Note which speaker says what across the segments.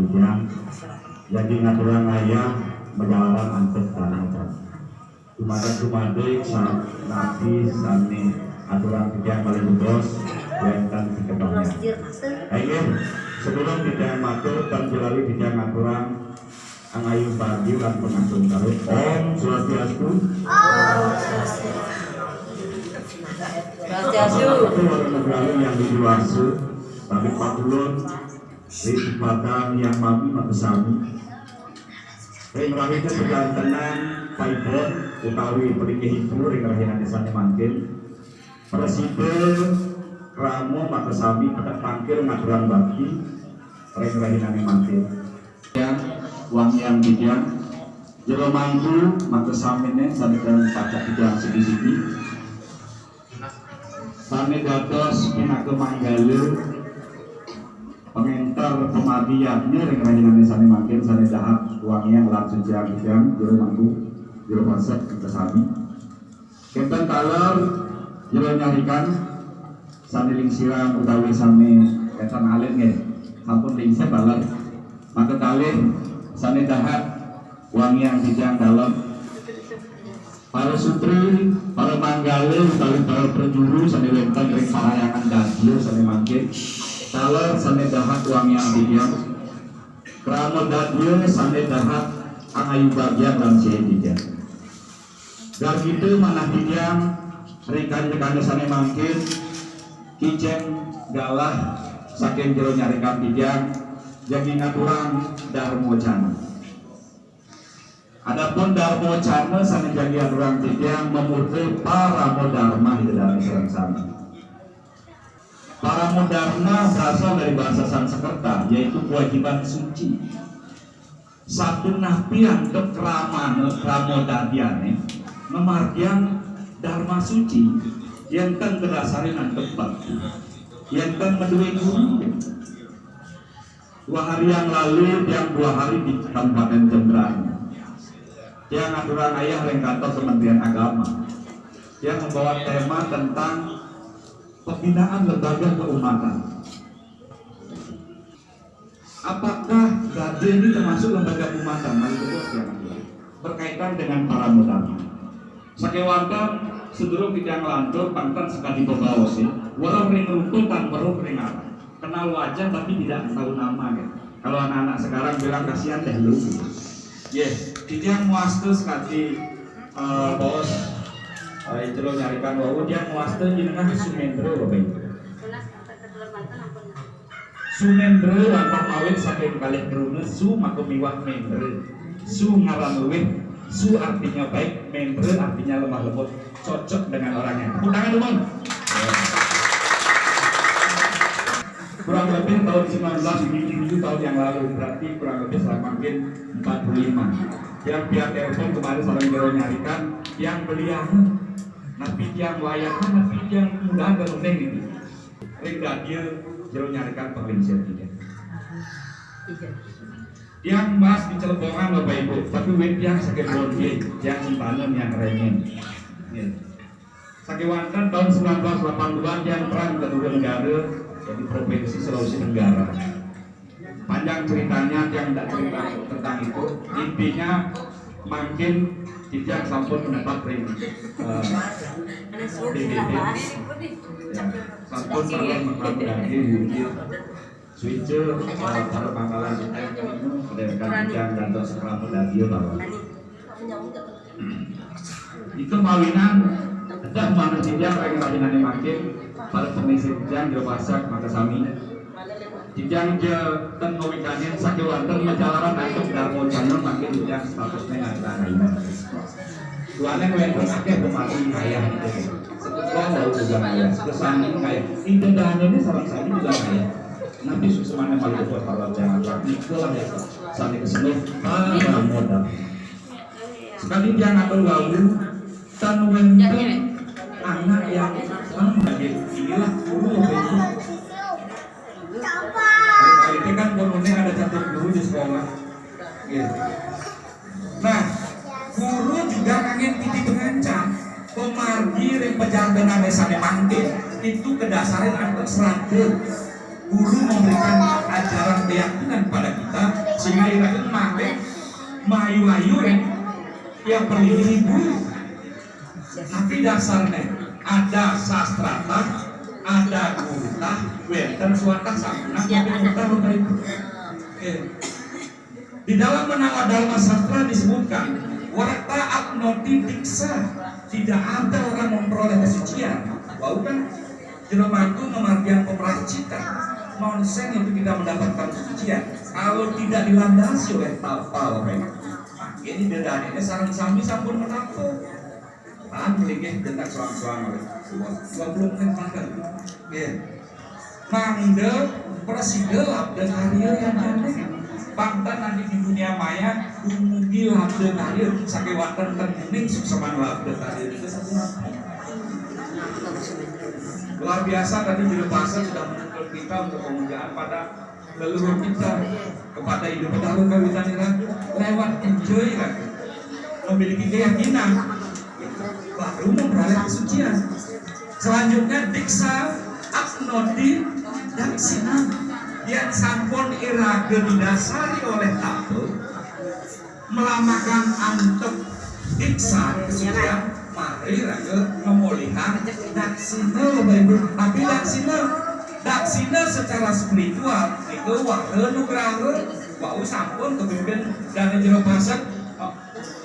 Speaker 1: dijang jadi ngaturan ayah menjalanan antek tanah Dumadek nabi sani aturan dijang paling bos yang kan diketahuinya. Ayo sebelum dijang matur dan jelali dijang aturan angayu bagi dan pengatur karo Om Swastiastu. Itu orang negara yang dijuasu tapi patulun di tempatan yang mami makasami ring rahitnya berjalan tenang paipon utawi perikih itu ring rahinan desanya mangkin presiden Ramo makasami pada pangkir ngaturan baki ring rahinan mangkin yang uang yang bijak jero mangku makasami nih sadar pacak bijak segi-segi sane dados pinake manggalu pengentar pemadiannya ring rahinan sane makin sane dahak uangnya langsung jam jero mangku jero masak kita sami kenten taler jero nyarikan sane lingsiran utawi sane kenten alit nggih sampun lingsir taler maka kalih sane dahak uangnya dijang dalam para sutri, para manggale, utawi para penjuru, sane lentang ring parayangan dadlo, sane mangkin, taler sane dahak uang yang dijang, kramo dadlo, sane dahak angayu bagian dan sih dijang. Gar gitu manah dijang, rekan-rekan sane mangkin, kiceng galah, saking jero nyarikan dijang, jadi ngaturan darmo jana. Adapun Darmo Cana sane jagian orang dijang memurti para modharma di dalam serang sana. Para modharma berasal dari bahasa Sanskerta yaitu kewajiban suci. Satu napian kekraman kramodadiane memargian dharma suci yang kan berdasarkan tempat yang kan menduwe guru. 2 hari yang lalu yang 2 hari di Kabupaten Jembrana yang aturan ayah ring kantor Kementerian Agama yang membawa tema tentang pembinaan lembaga keumatan. Apakah GADE ini termasuk lembaga keumatan? Berkaitan dengan para modharma. Sakewanten sedurung tidak ngelantur pantan sekali pembawasi. Warung ring runtutan, warung ring apa? Kenal wajah tapi tidak tahu nama kan? Kalau anak-anak sekarang bilang kasihan deh lu. Yes, dia muaste sekali bos itu lo nyarikan bahwa dia muaste jenengan Sumendro Bapak Ibu. Sumendro lampah mawin saking kalih drone su maka miwah mendro. Su ngaran luwih, su artinya baik, mendro artinya lemah lembut, cocok dengan orangnya. Tepuk tangan dulu. Kurang lebih tahun 1977 tahun yang lalu, berarti kurang lebih selama mungkin 45. Yang pihak telepon kemarin seorang jero nyarikan yang beliau napi yang layakan, napi yang mudah dan penting gitu. Ring radio jero nyarikan perlinsir tidak. Yang mas di Celebongan Bapak Ibu, tapi wit yang sakit bonje, yang simpanan yang rengen. Sakewanten tahun 1982 yang perang kedua negara jadi provinsi Sulawesi Tenggara. Panjang ceritanya yang tidak cerita tentang itu, intinya makin tidak sampun mendapat ring DDD sampun pernah mengambil wujud switcher para pangkalan berdasarkan jam dan sekolah radio bahwa itu mawinan dan mana tidak lagi makin pada pengisi jam masak maka sami Jijang je ten ngawikanin sakewanten majalaran antuk darmo channel makin jijang statusnya ngata ini. Duane wenten akeh pemati kaya gitu. Sekolah mau juga kaya, kesani kaya. Indahnya ini salah satu juga kaya. Nanti semuanya malu buat kalau jangan itulah ya. Sampai kesini para modal. Sekali dia ngatur lalu tan wenten anak yang inilah guru itu kan gurunya ada satu guru di sekolah gitu. Nah guru juga kangen titi pengancam pemargi yang pejantenan desane mangkin itu kedasaran anak seragam guru memberikan ajaran keyakinan pada kita
Speaker 2: sehingga irageun make mayu-ayu yang beribu. Tapi dasarnya ada sastrata, ada gurita, wenten suata samuna tapi di dalam menangga dharma sastra disebutkan warta abnoti diksa, tidak ada orang memperoleh kesucian. Bau kan jelemaku memartian pemeracikan nonsen itu kita mendapatkan kesucian kalau tidak dilandasi oleh tapal. Ini dedane sareng sami sampun menampung tahan beligih dendak soang-soang oleh 20 menit makan mangde preside labden haria yang jane bangtan nanti di dunia maya dumugi labden haria sakewaten tening sukseman labden haria itu satu luar biasa. Tadi Juru Pasar sudah menuntut kita untuk pemujaan pada leluhur kita, kepada hidup pedahulu kawitan irageun lewat enjoy kan, memiliki keyakinan baru memperoleh kesucian. Selanjutnya diksa abnoti daksina yang sampun irageun didasari oleh tato melamakan antep diksa kesucian mari irageun memulihan daksina tapi daksina secara spiritual itu waheun nugraheun wau sampun kepimpin dari Jero Pasar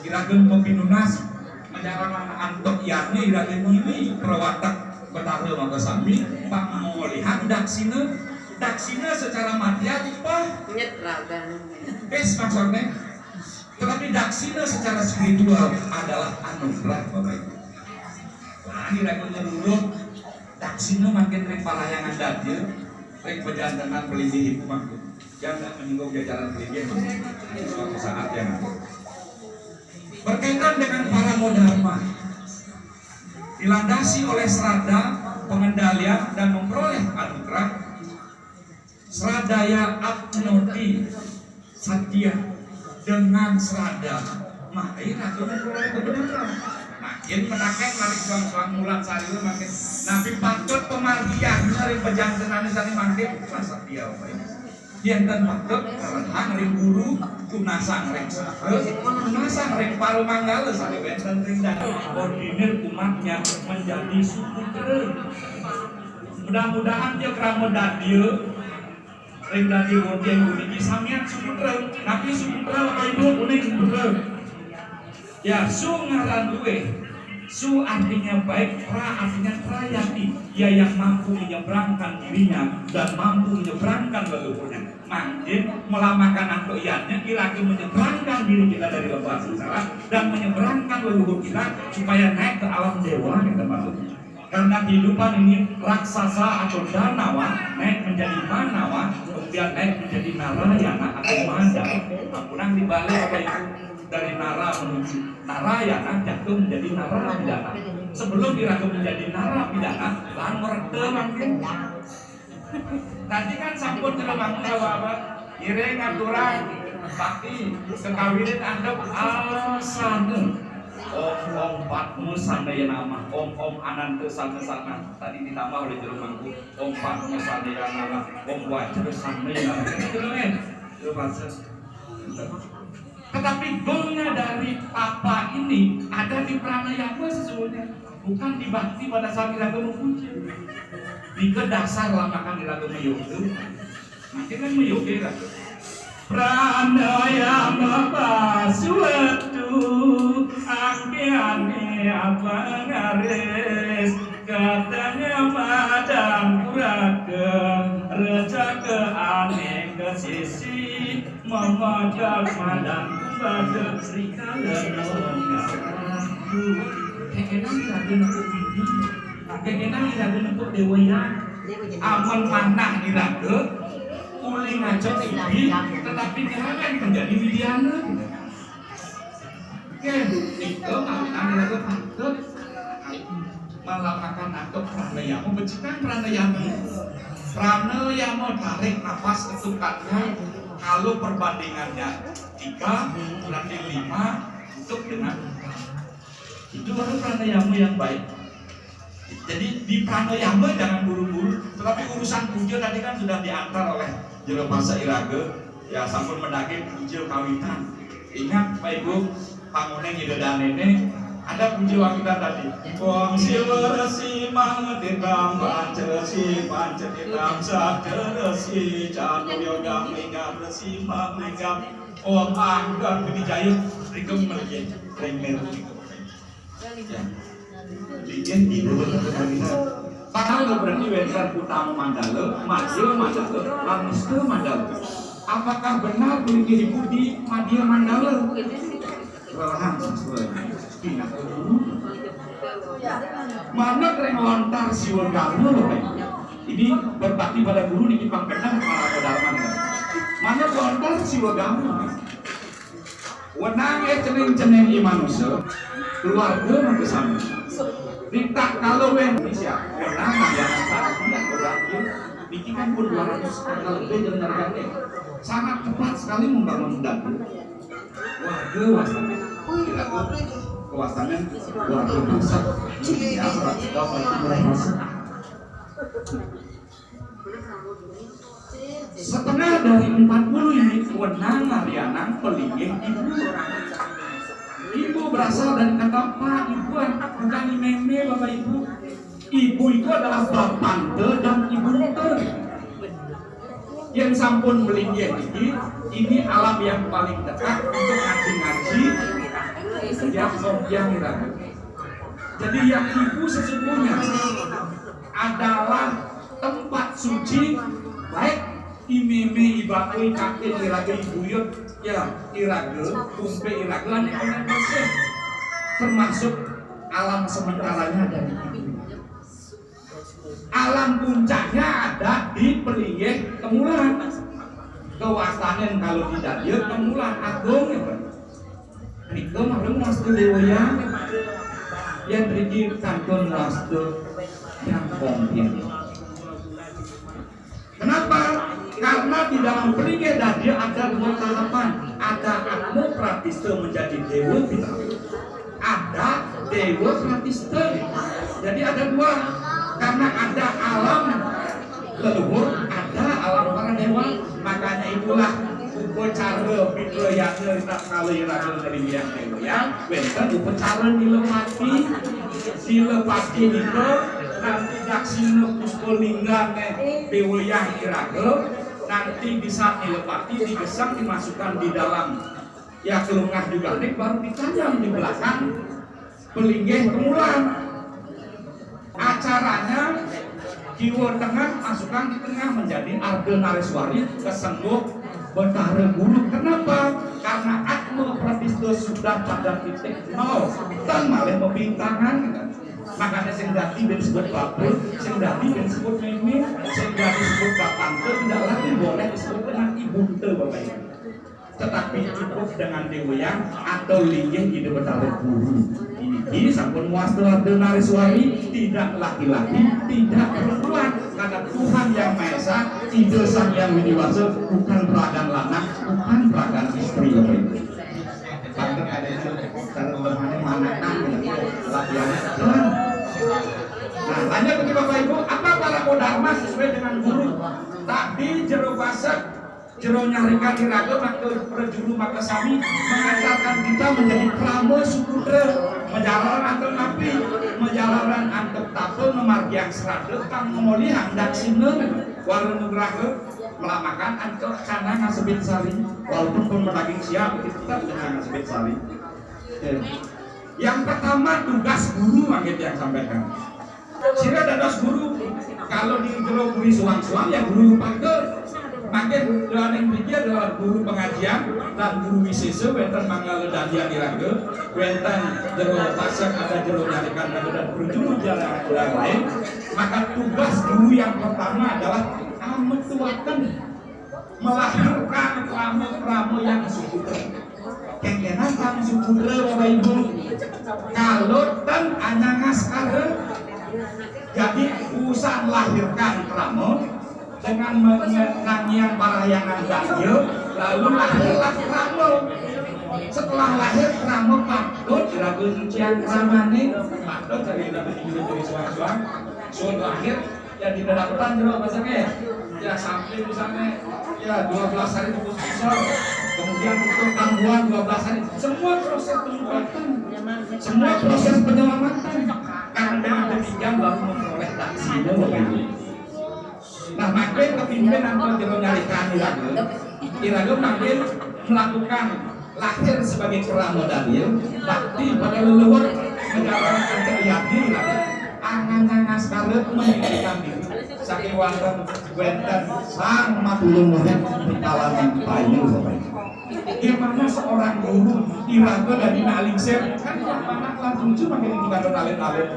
Speaker 2: irageun pepinunas menjarang antok ianya irageun ini perwatak betaheu mangga sami pamulihan daksina secara matiapa bes maksudnya. Tetapi daksina secara spiritual adalah anugerah Bapak Ibu. Nah, irageun nurut daksina makin rek palayangan dadeu, rek pejantenan pelindih hikmah yang tidak menyinggung jajaran pelindih suatu saat yang ada. Berkaitan dengan para modharma, dilandasi oleh serada, pengendalian dan memperoleh anugerah, seradaya abnoti satya dengan serada mari irageun memperoleh kebenaran. Makin menaken lari suang-suang mulan sarieu makin nabi patut pemargian dari pejantenan sari makin masa dia Bapak Ibu. Yen patut karang ring guru tunasang ring saha tunasang ring paru manggala sari benten ring dan koordinir umatnya menjadi suku terus. Mudah-mudahan dia kramo dadieu ring dadi wonten uniki samian suku terus. Tapi suku terus Bapak Ibu unik bener. Ya su ngaran duwe. Su artinya baik, pra artinya prayati, ya yang mampu menyeberangkan dirinya dan mampu menyeberangkan leluhurnya. Makin melamakan antoiannya irageun menyeberangkan diri kita dari lembah sengsara dan menyeberangkan leluhur kita supaya naik ke alam dewa kita maksudnya. Karena kehidupan ini raksasa atau danawa naik menjadi manawa, kemudian naik menjadi narayana atau manda. Ampunang dibalik apa itu dari nara menuju narayana jatuh menjadi narapidana. Sebelum diragu menjadi narapidana, lan merete mangkin. Tadi kan sampun jelema apa? Ireng aturan bakti sekawinin andep asana. Om Patmu Sandaya nama Om Ananta Sana tadi ditambah oleh jelemaku Om Patmu Sandaya nama Om Wajra Sandaya nama. Tetapi goalnya dari apa ini ada di pranayama sesungguhnya, bukan di bakti pada saat irageun memuji. Di kedasar lamakan irageun meyeukeun, makin kan meyeukeun. Pranayama pasuatu angke-angke apa ngares katanya madang kurakeun rejake aneh ke sisi memajak madang pada serikala nonggaku kekenang irageun untuk bibi kekenang irageun untuk dewaya aman panah irageun uli ngajak bibi tetapi jangan menjadi widiana. Oke, itu kawinan irageun patut melamakan atau pranayama becikkan pranayama tarik nafas ketukatnya. Kalau perbandingannya 3 berarti 5 untuk dengan 4. Itu baru pranayama yang baik. Jadi di pranayama jangan buru-buru. Tetapi urusan puja tadi kan sudah diantar oleh Jero Pasar irageun ya sampun mendaki punjil kawitan. Ingat Pak Ibu, panguneng idedane ini ada punjil kawitan tadi. Wong siwa resi mangetikam pancesi pancetikam sakeresi jatuh yoga minggat resi mangetikam wong anggar bini jayuk rikem melien renger ya bikin ibu padahal berarti wenter utama mandala madya mandala lanusta mandala. Apakah benar beli ibu di Madya Mandala? Walahan sesuai. Mana keren lontar siwon galuh loh, ini berbakti pada guru di Kipang Benar malah pedalaman. Mana lontar siwon galuh? Wenang ceneng manusia keluarga mengesami. Ditak kalau Indonesia wenang yang tidak berakhir. Niki kan pun 200 angka lebih jalan harganya sangat cepat sekali membangun dapur. Warga wasana, tidak kewasanan warga pusat ya setengah dari 40 ini wenang Marianang pelinggih ibu. Ibu berasal dari kata Pak Ibuan, bukan meme Bapak Ibu. Ibu itu adalah bapante dan ibu ter. Yang sampun melinggih ini alam yang paling dekat untuk ngaji-ngaji yang iraga. Jadi yang ibu sesungguhnya adalah tempat suci baik imeme ibakui kakek iraga ibuyut ya iraga kumpe iraga lan termasuk alam sementaranya dari ibu. Alam puncaknya ada di Pelinggih Temulan. Kewastanen kalau tidak dia Temulan agung ya Pak. Itu maklum wastu dewa yang berikir kantun wastu yang kompil. Kenapa? Karena di dalam Pelinggih dia ada dua tahapan. Ada Atmo Pratista menjadi dewa kita. Ada dewa Pratista. Jadi ada dua. Karena ada alam leluhur, ada alam para dewa, makanya itulah upacara pitlayana tak kali rakyat dari yang dewa ya. Wenten upacara dilepati itu nanti daksina puskolingga dewa yang iraga nanti bisa dilepati digesang dimasukkan di dalam ya kelungah juga nih baru ditanam di belakang Pelinggih Temulan. Acaranya kiwa tengah masukkan di tengah menjadi Arga Nareswari kesengguh Betara Guru. Kenapa? Karena Atma Pratista sudah pada titik nol dan malah membintangan. Makanya sing dadi disebut bapur, sing dadi disebut meme, sing dadi disebut bapante tidak lagi boleh disebut dengan ibunte Bapak Ibu. Tetapi cukup dengan dewayang atau linggih di Betara Guru. Ini sampun wastu Arga Nareswari tidak laki-laki, tidak perempuan, karena Tuhan yang Maha Esa, Ida Sang Yang Widiwasa, bukan peragan lanang, bukan peragan istri Bapak Ibu. Pantes ada yang teman-teman mana latihan. Nah, lanjut ke Bapak Ibu, apa para kodharma sesuai dengan guru? Tapi jero pasak jero nyarikan iraga maka prajuru maka sami mengajarkan kita menjadi prama sukudra menjalaran antar napi menjalaran antar tapel memargiang serada kang memoli handak sineng warna nugraha melamakan antar kana ngasebit sari walaupun pun mendaging siap kita dengan ngasebit sari. Yang pertama tugas guru mangit yang sampaikan sira dados guru kalau di jero guru suang-suang ya guru pangke. Makin yang berikut adalah guru pengajian dan guru wisesa wenten mangga dadian iraga wenten jero pasak ada jero nyarikan raga dan berjuru jalan lain. Maka tugas guru yang pertama adalah metuakan melahirkan prama-prama yang sukudra. Kengenan kang sukudra Bapak Ibu kalau ten anyangas kare jadi usah melahirkan prama dengan menyanyian parahyangan ganjil lalu lahirlah Ramo. Setelah lahir Ramo patut ragu sucian ramane patut cari dapat dari suang-suang lahir ya di dalam jero masaknya ya sampai misalnya ya 12 hari putus asa, kemudian untuk gangguan 12 hari, semua proses pengobatan, semua proses penyelamatan, karena dengan demikian baru memperoleh vaksinnya Bapak Ibu. Nah, makin kepimpinan jero nyarikan Iraga makin melakukan lahir sebagai kerama dalil, bakti pada leluhur menjalankan keyakinan Iraga, angan-angan sekarang meninggikan diri. Saking wonten wenten sang matulung murid di kalangan payu Bapak Ibu. Gimana seorang guru Iraga dan Dina Alingsir kan anak lan tujuh makin dikandung alit-alit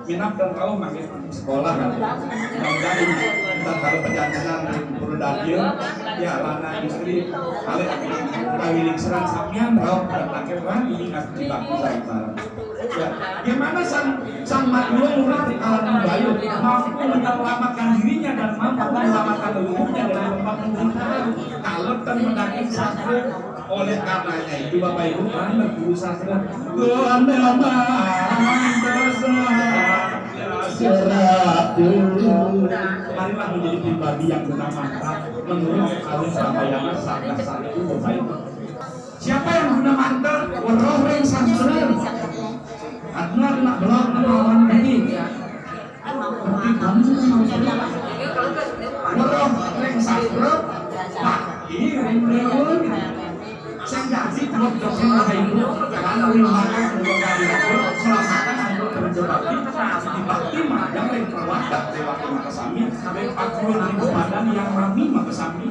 Speaker 2: minat dan kau makin sekolah kan kemudian kita kalau perjalanan perlu daging ya lana istri kali kawiling serang sampean kau terakhir kan ini nggak dibakti saya ya gimana sang matulung murid di kalangan bayu mampu menyelamatkan dirinya dan mampu menyelamatkan leluhurnya dari lembah pemerintahan kalau mendaki sastra. Oleh karenanya itu Bapak Ibu mana guru sastra marilah menjadi pribadi yang bermanfaat menurut alur Ramayana sangat itu Bapak Ibu. Siapa yang guna mantel weruh ring sastra adna nak belum lawan ini weruh ring sastra ini ring leun saya jadi buat dosen Bapak Ibu kalau limbakan dua kali itu selesaikan untuk berbakti dibakti yang lain perwadak lewat Makasami sampai 40.000 badan yang rami Makasami